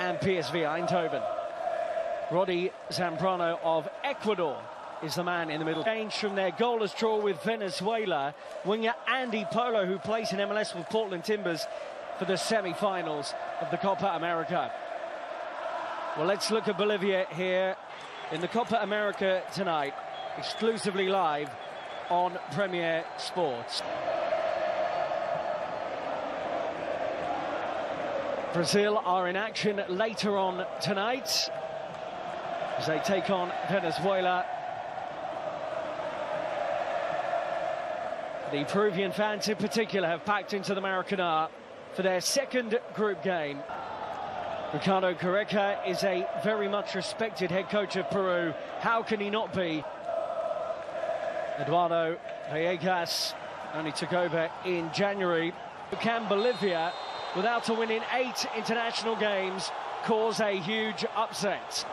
and PSV Eindhoven. Roddy Zambrano of Ecuador is the man in the middle. Change from their goalless draw with Venezuela. Winger Andy Polo, who plays in MLS with Portland Timbers for the semi-finals of the Copa America. Well, let's look at Bolivia here in the Copa America tonight, exclusively live on Premier Sports. Brazil are in action later on tonight as they take on Venezuela. The Peruvian fans in particular have packed into the Maracanã for their second group game. Ricardo Careca is a very much respected head coach of Peru. How can he not be? Eduardo Villegas only took over in January. Can Bolivia, without a win in 8 international games, cause a huge upset?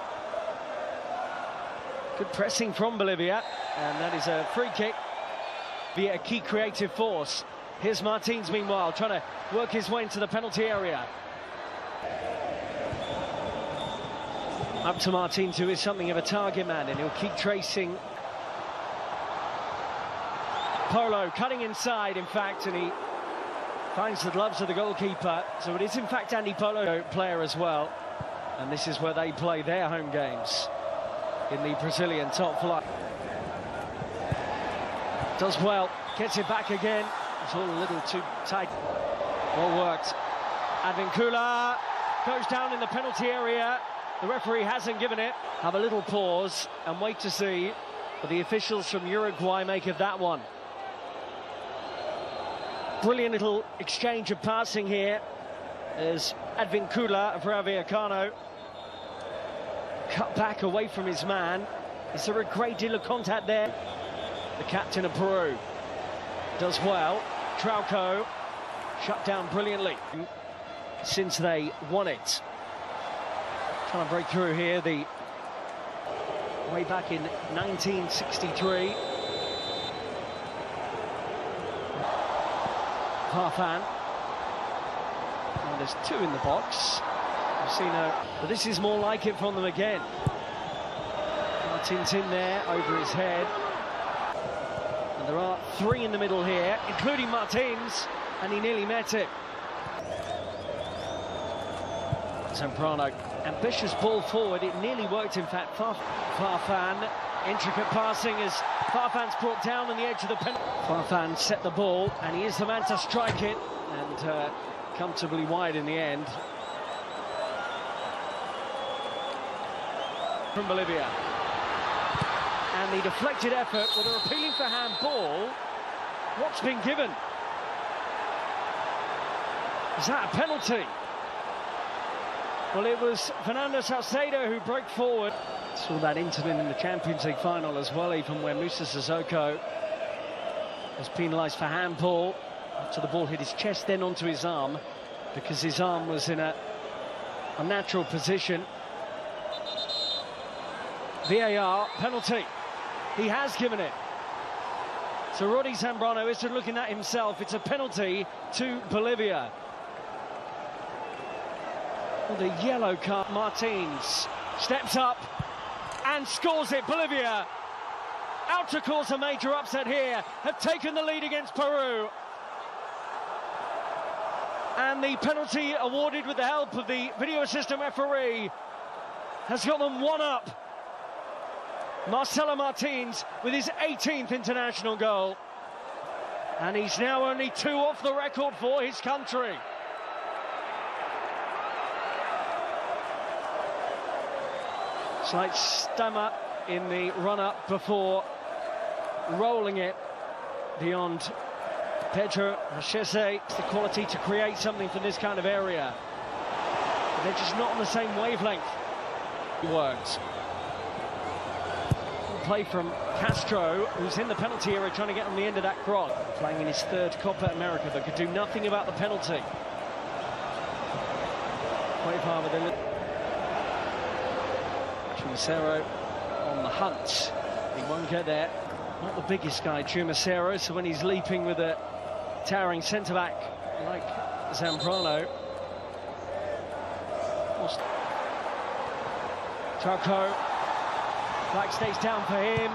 Good pressing from Bolivia, and that is a free kick via a key creative force. Here's Martins, meanwhile, trying to work his way into the penalty area. Up to Martins, who is something of a target man, and he'll keep tracing. Polo cutting inside, in fact, and he finds the gloves of the goalkeeper. So it is, in fact, Andy Polo player as well. And this is where they play their home games, in the Brazilian top flight. Does well, gets it back again. It's all a little too tight. Well worked. Advincula goes down in the penalty area. The referee hasn't given it. Have a little pause and wait to see what the officials from Uruguay make of that one. Brilliant little exchange of passing here as Advincula of Rayo Vallecano cut back away from his man. Is there a great deal of contact there? The captain of Peru does well. Trauco shut down brilliantly since they won it. Trying to break through here, the way back in 1963. Farfan. And there's 2 in the box. We've seen but this is more like it from them again. Martins in there, over his head. And there are 3 in the middle here, including Martins, and he nearly met it. Zambrano, ambitious ball forward, it nearly worked in fact. Farfan, intricate passing as Farfan's brought down on the edge of the penalty. Farfan set the ball, and he is the man to strike it, and comfortably wide in the end. From Bolivia. And the deflected effort, well, they're appealing for handball. What's been given? Is that a penalty? Well, it was Fernando Salcedo who broke forward. Saw that incident in the Champions League final as well, even where Musa Sissoko was penalised for handball after the ball hit his chest, then onto his arm, because his arm was in a unnatural position. VAR, penalty. He has given it. So Roddy Zambrano isn't looking at himself. It's a penalty to Bolivia. Well, the yellow card. Martins steps up and scores it. Bolivia, out to cause a major upset here, have taken the lead against Peru. And the penalty awarded with the help of the video assistant referee has got them 1 up. Marcelo Martins with his 18th international goal. And he's now only 2 off the record for his country. Slight stammer in the run-up before rolling it beyond Pedro Hachese. It's the quality to create something from this kind of area. But they're just not on the same wavelength. It works. Play from Castro, who's in the penalty area trying to get on the end of that cross. Playing in his 3rd Copa America, but could do nothing about the penalty. Cueva with a Chumacero on the hunt. He won't get there. Not the biggest guy, Chumacero, so when he's leaping with a towering centre-back like Zambrano. Trauco. Flag stays down for him.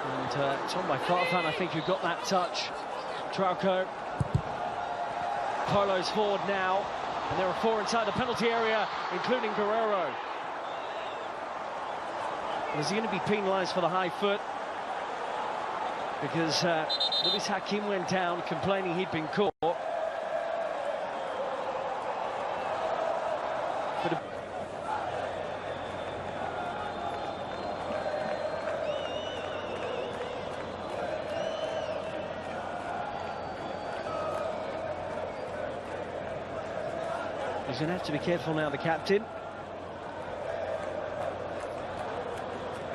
And it's on by Farfan, I think, who got that touch. Trauco. Polo's forward now. And there are 4 inside the penalty area, including Guerrero. Is he going to be penalised for the high foot? Because Luis Hakim went down complaining he'd been caught. But he's going to have to be careful now, the captain.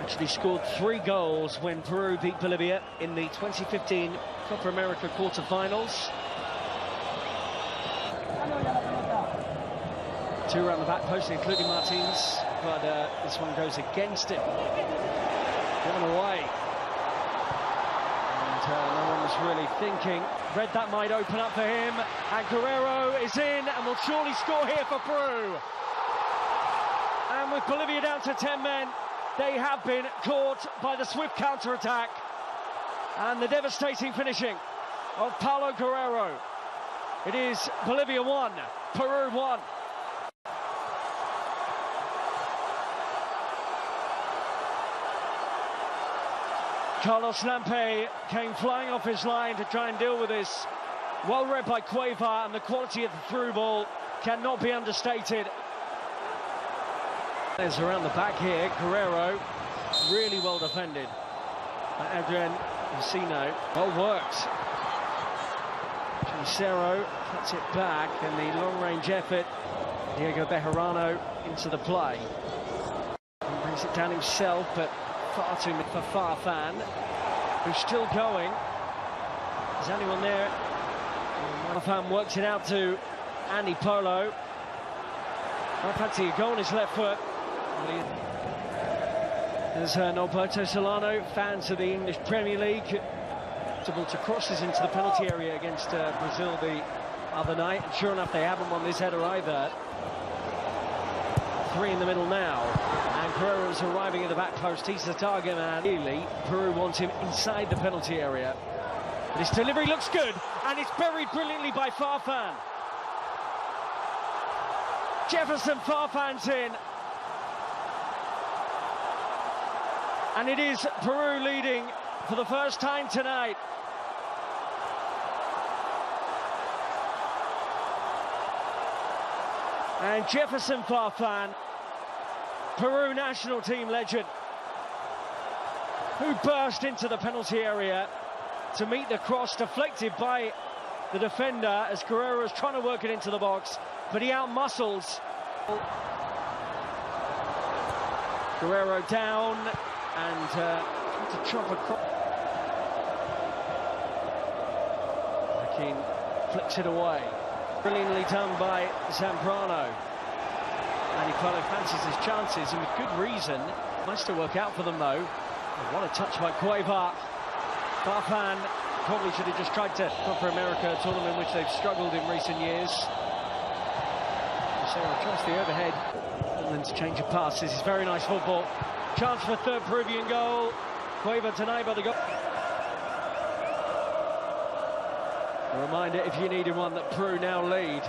Actually scored 3 goals when Peru beat Bolivia in the 2015 Copa America quarter-finals. 2 around the back post, including Martins, but this one goes against it. Given away. And no one was really thinking. Read that might open up for him, and Guerrero is in and will surely score here for Peru. And with Bolivia down to 10 men, they have been caught by the swift counter-attack and the devastating finishing of Paulo Guerrero. It is Bolivia 1, Peru 1. Carlos Lampe came flying off his line to try and deal with this. Well read by Cueva, and the quality of the through ball cannot be understated. There's around the back here, Guerrero, really well defended by Adrian Vecino. Well worked. Cicero cuts it back, and the long-range effort, Diego Bejarano into the play. He brings it down himself, but far too mid for Farfan, who's still going. Is anyone there? Farfan works it out to Andy Polo. I fancy a goal on his left foot. There's Norberto Solano, fans of the English Premier League, able to crosses into the penalty area against Brazil the other night. And sure enough, they haven't won this header either. 3 in the middle now, and Guerrero's arriving at the back post. He's the target man. Really, Peru wants him inside the penalty area. But his delivery looks good, and it's buried brilliantly by Farfan. Jefferson Farfan's in. And it is Peru leading for the first time tonight. And Jefferson Farfan, Peru national team legend, who burst into the penalty area to meet the cross deflected by the defender as Guerrero is trying to work it into the box, but he outmuscles. Guerrero down and to chop across. Hakim flicks it away. Brilliantly done by Zambrano. And he kind of fancies his chances, and with good reason. Nice to work out for them, though. And what a touch by Cueva. Farfan probably should have just tried to Copa America, a tournament in which they've struggled in recent years. So tries the overhead. England's change of pass. This is very nice football. Chance for a third Peruvian goal. Cueva denied by the goal. A reminder, if you needed one, that Peru now lead.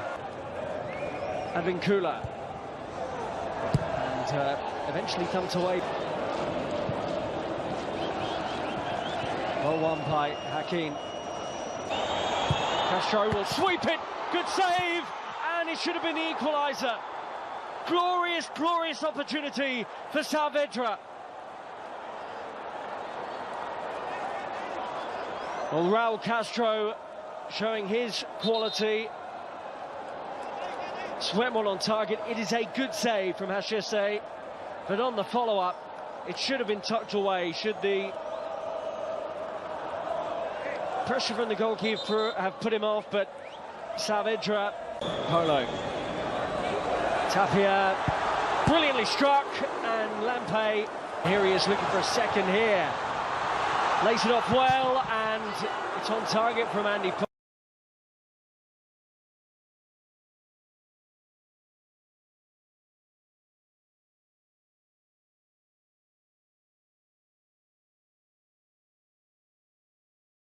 Advincula. And eventually thumped away. Well won by Hakim. Castro will sweep it. Good save. And it should have been the equaliser. Glorious, glorious opportunity for Saavedra. Well, Raul Castro showing his quality. Swept one on target. It is a good save from Hachese, but on the follow-up, it should have been tucked away. Should the pressure from the goalkeeper have put him off, but Saavedra. Polo. Tapia brilliantly struck, and Lampe, here he is looking for a second here. Lays it off well, and it's on target from Andy Polo.